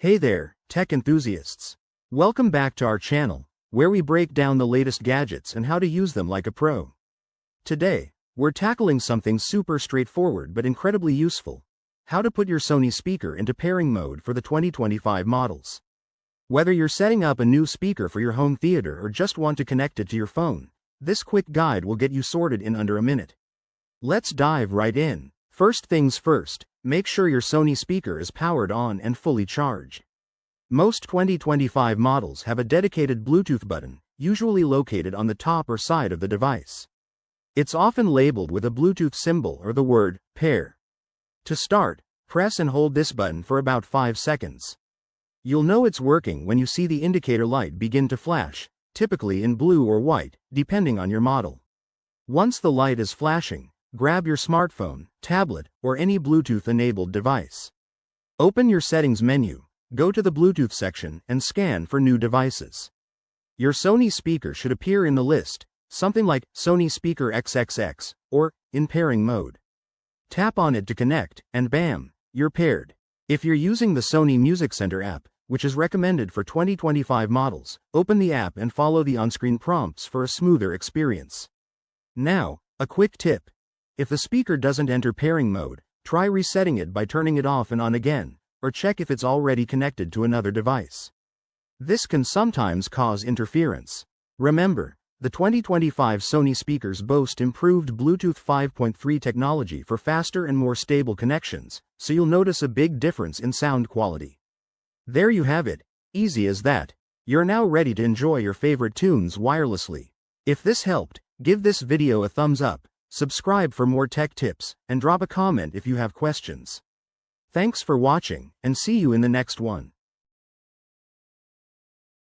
Hey there, tech enthusiasts. Welcome back to our channel, where we break down the latest gadgets and how to use them like a pro. Today, we're tackling something super straightforward but incredibly useful: how to put your Sony speaker into pairing mode for the 2025 models. Whether you're setting up a new speaker for your home theater or just want to connect it to your phone, this quick guide will get you sorted in under a minute. Let's dive right in. First things first, make sure your Sony speaker is powered on and fully charged. Most 2025 models have a dedicated Bluetooth button, usually located on the top or side of the device. It's often labeled with a Bluetooth symbol or the word pair. To start, press and hold this button for about 5 seconds. You'll know it's working when you see the indicator light begin to flash, typically in blue or white, depending on your model. Once the light is flashing, grab your smartphone, tablet, or any Bluetooth-enabled device. Open your settings menu, go to the Bluetooth section, and scan for new devices. Your Sony speaker should appear in the list, something like Sony Speaker XXX, or in pairing mode. Tap on it to connect, and bam, you're paired. If you're using the Sony Music Center app, which is recommended for 2025 models, open the app and follow the on-screen prompts for a smoother experience. Now, a quick tip. If the speaker doesn't enter pairing mode, try resetting it by turning it off and on again, or check if it's already connected to another device. This can sometimes cause interference. Remember, the 2025 Sony speakers boast improved Bluetooth 5.3 technology for faster and more stable connections, so you'll notice a big difference in sound quality. There you have it, easy as that. You're now ready to enjoy your favorite tunes wirelessly. If this helped, give this video a thumbs up, subscribe for more tech tips, and drop a comment if you have questions. Thanks for watching, and see you in the next one.